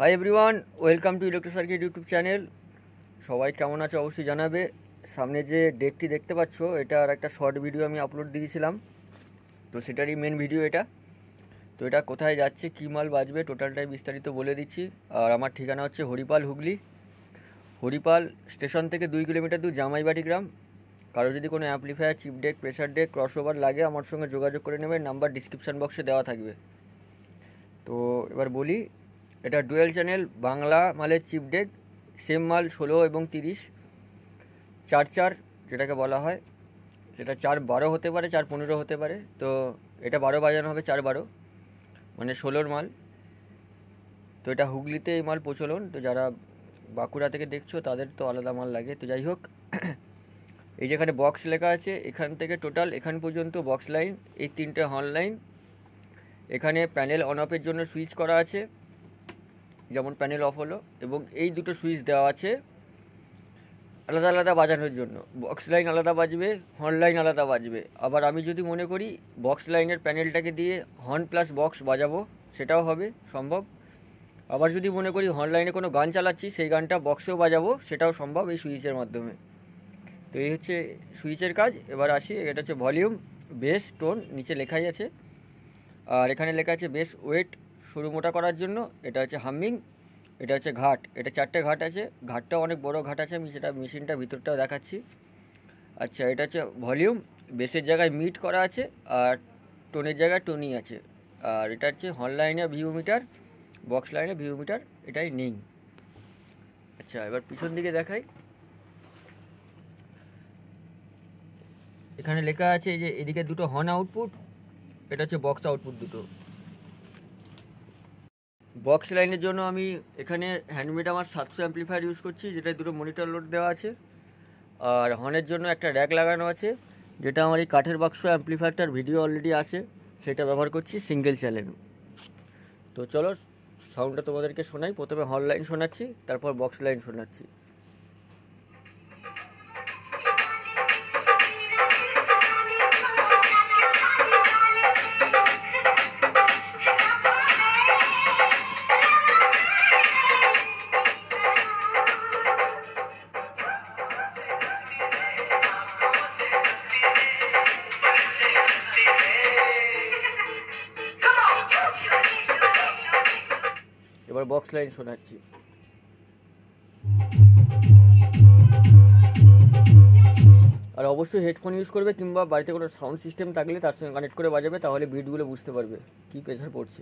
Hi everyone, welcome to electro circuit YouTube channel. সবাই কেমন আছে অবশ্যই জানাবে। সামনে যে ডেকটি দেখতে পাচ্ছ, এটার একটা শর্ট ভিডিও আমি আপলোড দিয়েছিলাম, তো সেটারই মেন ভিডিও এটা। তো এটা কোথায় যাচ্ছে, কী মাল বাজবে, টোটালটাই বিস্তারিত বলে দিচ্ছি। আর আমার ঠিকানা হচ্ছে হরিপাল, হুগলি। হরিপাল স্টেশন থেকে 2 কিলোমিটার দূর, জামাইবাটি গ্রাম। কারো যদি কোনো amplifier, chip deck, pressure deck, crossover লাগে, আমার সঙ্গে যোগাযোগ করে নেবে। নাম্বার ডিসক্রিপশান বক্সে দেওয়া থাকবে। তো এবার বলি, এটা ডুয়েল চ্যানেল বাংলা মালের চিপ ডেক, সেম মাল 16 এবং 30, 4 যেটাকে বলা হয়, সেটা 4-12 হতে পারে, 4-15 হতে পারে। তো এটা 12 বাজানো হবে, 4-12 মানে 16 মাল। তো এটা হুগলিতে এই মাল প্রচলন। তো যারা বাঁকুড়া থেকে দেখছো তাদের তো আলাদা মাল লাগে। তো যাই হোক, এই যেখানে বক্স লেখা আছে, এখান থেকে টোটাল এখান পর্যন্ত বক্স লাইন, এই 3টে হর্ন লাইন। এখানে প্যানেল অন অফের জন্য সুইচ করা আছে, যেমন প্যানেল অফ হলো, এবং এই দুটো সুইচ দেওয়া আছে আলাদা আলাদা বাজানোর জন্য। বক্স লাইন আলাদা বাজবে, হর্ন লাইন আলাদা বাজবে। আবার আমি যদি মনে করি বক্স লাইনের প্যানেলটাকে দিয়ে হর্ন প্লাস বক্স বাজাবো, সেটাও হবে, সম্ভব। আবার যদি মনে করি হর্ন লাইনে কোনো গান চালাচ্ছি, সেই গানটা বক্সেও বাজাবো, সেটাও সম্ভব এই সুইচের মাধ্যমে। তো এই হচ্ছে সুইচের কাজ। এবার আসি, এটা হচ্ছে ভলিউম, বেস, টোন, নিচে লেখাই আছে। আর এখানে লেখা আছে বেস ওয়েট, সরু মোটা করার জন্য। এটা হচ্ছে হামিং, এটা হচ্ছে ঘাট। এটা 4টে ঘাট আছে, ঘাটটাও অনেক বড় ঘাট আছে, আমি সেটা মেশিনটা ভিতরটাও দেখাচ্ছি। আচ্ছা, এটা হচ্ছে ভলিউম, বেসের জায়গায় মিট করা আছে, আর টোনের জায়গায় টোনি আছে। আর এটা হচ্ছে হর্ন লাইনে ভিউ মিটার, বক্স লাইনে ভিউ মিটার, এটাই নেই। আচ্ছা, এবার পিছন দিকে দেখাই। এখানে লেখা আছে যে এদিকে দুটো হর্ন আউটপুট, এটা হচ্ছে বক্স আউটপুট দুটো। বক্স লাইনের জন্য আমি এখানে হ্যান্ডমেড আমার 700 অ্যাম্পলিফায়ার ইউজ করছি, যেটা দুটো মনিটর লোড দেওয়া আছে। আর হর্নের জন্য একটা র্যাক লাগানো আছে, যেটা আমার এই কাঠের বাক্স অ্যাম্পলিফায়ারটার ভিডিও অলরেডি আছে, সেটা ব্যবহার করছি সিঙ্গেল চ্যানেল। তো চলো সাউন্ডটা তোমাদেরকে শোনাই। প্রথমে হর্ন লাইন শোনাচ্ছি, তারপর বক্স লাইন শোনাচ্ছি। এবার বক্স লাইন শোনাচ্ছি। আর অবশ্যই হেডফোন ইউজ করবে, কিংবা বাড়িতে কোনো সাউন্ড সিস্টেম থাকলে তার সঙ্গে কানেক্ট করে বাজাবে, তাহলে বিটগুলো বুঝতে পারবে কী প্রেসার পড়ছে।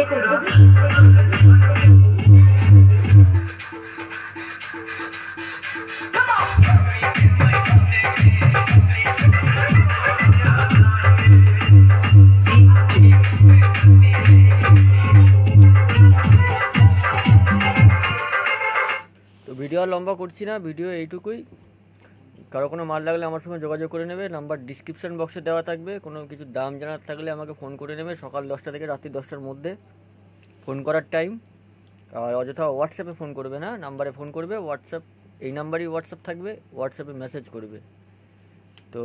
তো ভিডিও আর লম্বা করছি না, ভিডিও এইটুকুই। কারো কোনো মাল লাগলে আমার সঙ্গে যোগাযোগ করে নেবে, নাম্বার ডিসক্রিপশান বক্সে দেওয়া থাকবে। কোনো কিছু দাম জানার থাকলে আমাকে ফোন করে নেবে, সকাল 10টা থেকে রাত্রি 10টার মধ্যে ফোন করার টাইম। আর অযথা হোয়াটসঅ্যাপে ফোন করবে না, নাম্বারে ফোন করবে, হোয়াটসঅ্যাপ এই নাম্বারই হোয়াটসঅ্যাপ থাকবে, হোয়াটসঅ্যাপে মেসেজ করবে। তো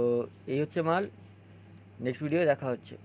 এই হচ্ছে মাল, নেক্সট ভিডিও দেখা হচ্ছে।